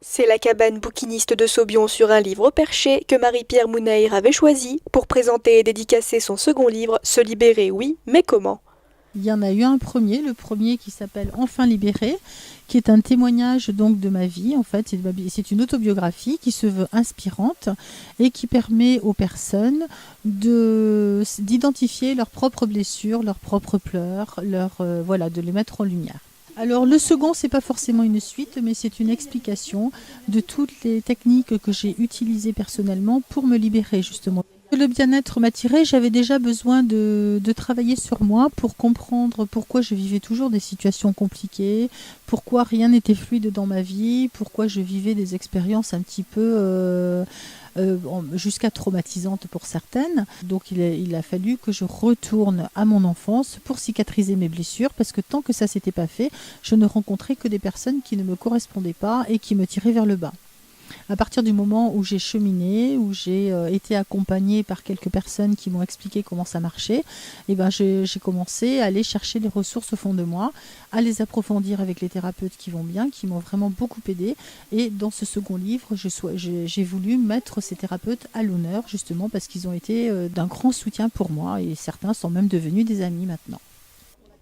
C'est la cabane bouquiniste de Saubion sur un livre perché que Marie-Pierre Mounaïr avait choisi pour présenter et dédicacer son second livre, Se libérer, oui, mais comment? Il y en a eu un premier, le premier qui s'appelle Enfin libéré, qui est un témoignage donc de ma vie. En fait, c'est une autobiographie qui se veut inspirante et qui permet aux personnes d'identifier leurs propres blessures, leurs propres pleurs, voilà, de les mettre en lumière. Alors le second, c'est pas forcément une suite, mais c'est une explication de toutes les techniques que j'ai utilisées personnellement pour me libérer justement. Le bien-être m'attirait, j'avais déjà besoin de travailler sur moi pour comprendre pourquoi je vivais toujours des situations compliquées, pourquoi rien n'était fluide dans ma vie, pourquoi je vivais des expériences un petit peu jusqu'à traumatisantes pour certaines. Donc il a fallu que je retourne à mon enfance pour cicatriser mes blessures, parce que tant que ça s'était pas fait, je ne rencontrais que des personnes qui ne me correspondaient pas et qui me tiraient vers le bas. À partir du moment où j'ai cheminé, où j'ai été accompagnée par quelques personnes qui m'ont expliqué comment ça marchait, et ben j'ai commencé à aller chercher les ressources au fond de moi, à les approfondir avec les thérapeutes qui vont bien, qui m'ont vraiment beaucoup aidée. Et dans ce second livre, j'ai voulu mettre ces thérapeutes à l'honneur, justement parce qu'ils ont été d'un grand soutien pour moi, et certains sont même devenus des amis maintenant.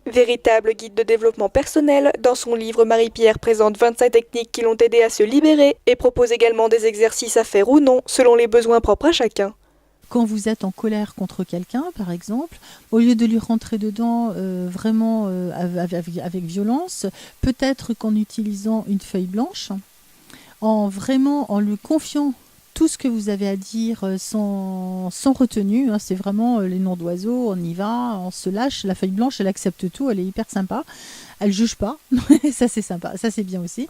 Véritable guide de développement personnel, dans son livre, Marie-Pierre présente 25 techniques qui l'ont aidé à se libérer et propose également des exercices à faire ou non, selon les besoins propres à chacun. Quand vous êtes en colère contre quelqu'un, par exemple, au lieu de lui rentrer dedans vraiment avec violence, peut-être qu'en utilisant une feuille blanche, en lui confiant tout ce que vous avez à dire sans retenue, hein, c'est vraiment les noms d'oiseaux, on y va, on se lâche. La feuille blanche, elle accepte tout, elle est hyper sympa, elle juge pas, ça c'est sympa, ça c'est bien aussi.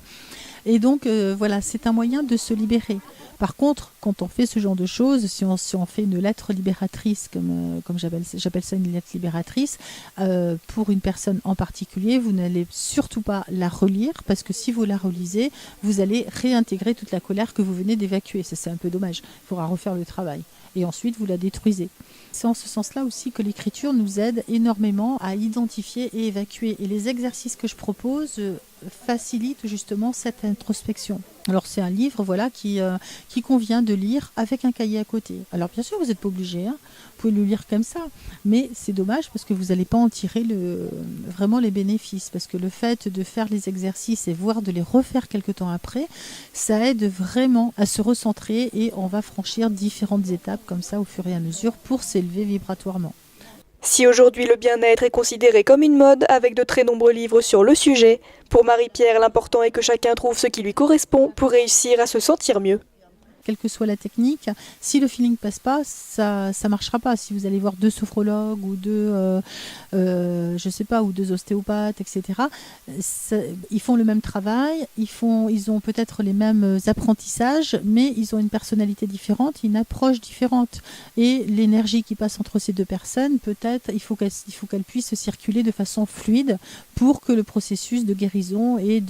Et donc voilà, c'est un moyen de se libérer. Par contre, quand on fait ce genre de choses, si on fait une lettre libératrice, comme j'appelle ça une lettre libératrice, pour une personne en particulier, vous n'allez surtout pas la relire, parce que si vous la relisez, vous allez réintégrer toute la colère que vous venez d'évacuer. Ça, c'est un peu dommage. Il faudra refaire le travail. Et ensuite, vous la détruisez. C'est en ce sens-là aussi que l'écriture nous aide énormément à identifier et évacuer. Et les exercices que je propose facilitent justement cette introspection. Alors c'est un livre voilà, qui convient de lire avec un cahier à côté. Alors bien sûr, vous n'êtes pas obligé, hein. Vous pouvez le lire comme ça. Mais c'est dommage parce que vous n'allez pas en tirer vraiment les bénéfices. Parce que le fait de faire les exercices et voire de les refaire quelque temps après, ça aide vraiment à se recentrer et on va franchir différentes étapes comme ça au fur et à mesure pour s'élever vibratoirement. Si aujourd'hui le bien-être est considéré comme une mode, avec de très nombreux livres sur le sujet, pour Marie-Pierre, l'important est que chacun trouve ce qui lui correspond pour réussir à se sentir mieux. Quelle que soit la technique, si le feeling passe pas, ça marchera pas. Si vous allez voir deux sophrologues ou je sais pas, ou deux ostéopathes, etc., ils font le même travail, ils ont peut-être les mêmes apprentissages, mais ils ont une personnalité différente, une approche différente. Et l'énergie qui passe entre ces deux personnes, peut-être, il faut qu'elle puisse circuler de façon fluide pour que le processus de guérison et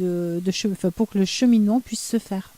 pour que le cheminement puisse se faire.